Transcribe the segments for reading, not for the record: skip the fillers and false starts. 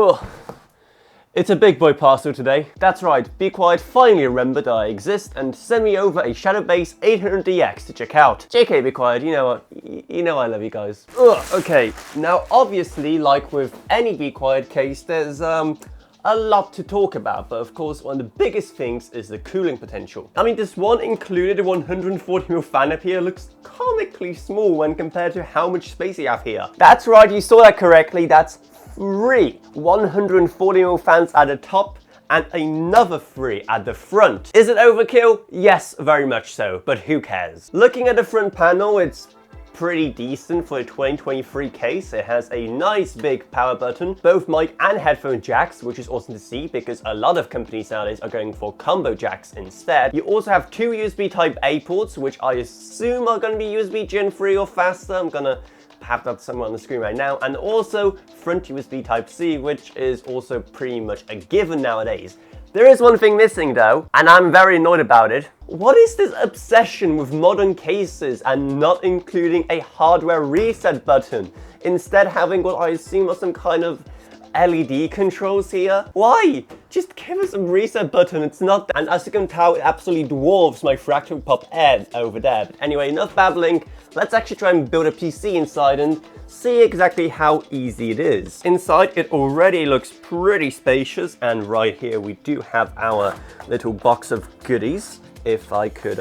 Oh, it's a big boy parcel today. That's right, Be Quiet finally remembered that I exist and sent me over a Shadowbase 800DX to check out. JK, Be Quiet, you know what? You know I love you guys. Ugh, okay, now obviously, like with any Be Quiet case, there's a lot to talk about, but of course one of the biggest things is the cooling potential. I mean, this one included a 140mm fan up here looks comically small when compared to how much space you have here. That's right, you saw that correctly, that's 3 140mm fans at the top and another 3 at the front. Is it overkill? Yes, very much so, but who cares? Looking at the front panel, it's pretty decent for a 2023 case. It has a nice big power button, both mic and headphone jacks, which is awesome to see because a lot of companies nowadays are going for combo jacks instead. You also have 2 USB Type A ports, which I assume are going to be USB Gen 3 or faster. I'm gonna have that somewhere on the screen right now, and also front USB Type C, which is also pretty much a given nowadays. There is one thing missing though, and I'm very annoyed about it. What is this obsession with modern cases and not including a hardware reset button? Instead having what I assume are some kind of LED controls here? Why? Just give us a reset button, it's not, and as you can tell, it absolutely dwarfs my Fractal Pop Ed over there. But anyway, enough babbling, let's actually try and build a PC inside and see exactly how easy it is. Inside, it already looks pretty spacious, and right here we do have our little box of goodies, if I could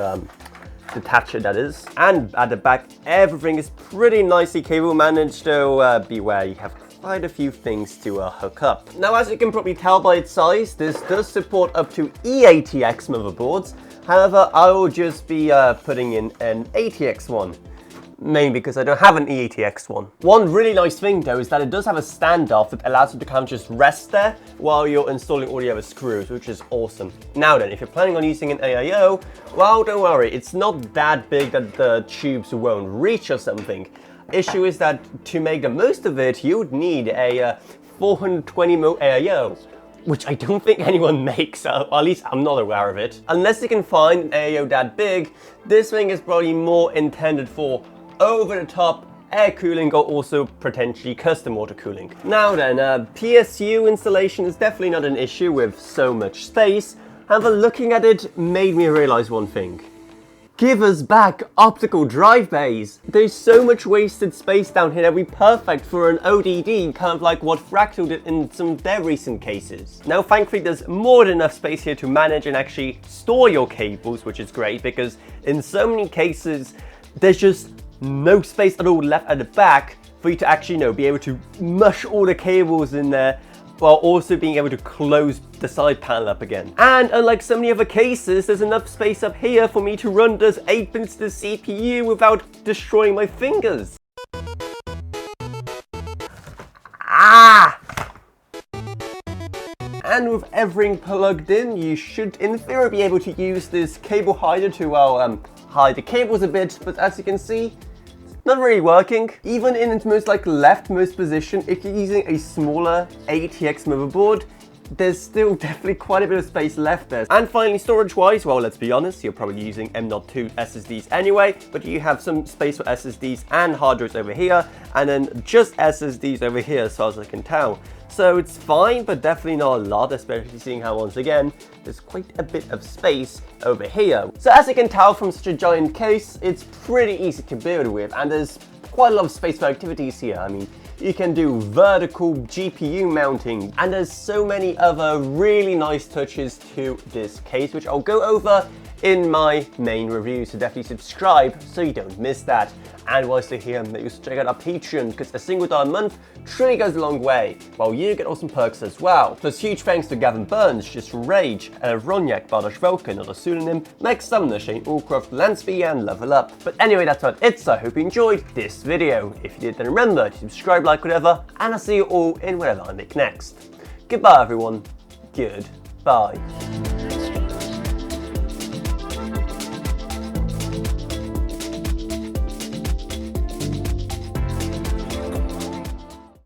detach it, that is. And at the back, everything is pretty nicely cable managed, though beware, you have quite a few things to hook up. Now, as you can probably tell by its size, this does support up to E-ATX motherboards. However, I will just be putting in an ATX one, mainly because I don't have an E-ATX one. One really nice thing though is that it does have a standoff that allows you to kind of just rest there while you're installing all the other screws, which is awesome. Now then, if you're planning on using an AIO, well, don't worry, it's not that big that the tubes won't reach or something. Issue is that to make the most of it, you would need a 420mm AIO, which I don't think anyone makes, or at least I'm not aware of it. Unless you can find an AIO that big, this thing is probably more intended for over-the-top air cooling or also potentially custom water cooling. Now then, PSU installation is definitely not an issue with so much space. However, looking at it made me realize one thing. Give us back optical drive bays. There's so much wasted space down here that would be perfect for an ODD, kind of like what Fractal did in some of their recent cases. Now, thankfully, there's more than enough space here to manage and actually store your cables, which is great because in so many cases, there's just no space at all left at the back for you to actually, you know, be able to mush all the cables in there while also being able to close the side panel up again. And unlike so many other cases, there's enough space up here for me to run those 8 pins to the CPU without destroying my fingers. Ah! And with everything plugged in, you should in theory be able to use this cable hider to, well, hide the cables a bit, but as you can see, not really working. Even in its most leftmost position, if you're using a smaller ATX motherboard, there's still definitely quite a bit of space left there. And finally, storage-wise, well, let's be honest, you're probably using M.2 SSDs anyway, but you have some space for SSDs and hard drives over here, and then just SSDs over here, as far as I can tell. So it's fine, but definitely not a lot, especially seeing how, once again, there's quite a bit of space over here. So as you can tell from such a giant case, it's pretty easy to build with, and there's quite a lot of space for activities here. I mean, you can do vertical GPU mounting, and there's so many other really nice touches to this case, which I'll go over in my main review, so definitely subscribe so you don't miss that. And whilst you're here, make sure to check out our Patreon, because a single $1 a month truly goes a long way, while you get awesome perks as well. Plus huge thanks to Gavin Burns, Just Rage, Ronyak, Bardosh Velkin, another pseudonym, Meg Sumner, Shane Allcroft, Lanceby, and Level Up. But anyway, that's what it's. I hope you enjoyed this video. If you did, then remember to subscribe, like, whatever, and I'll see you all in whatever I make next. Goodbye everyone. Goodbye.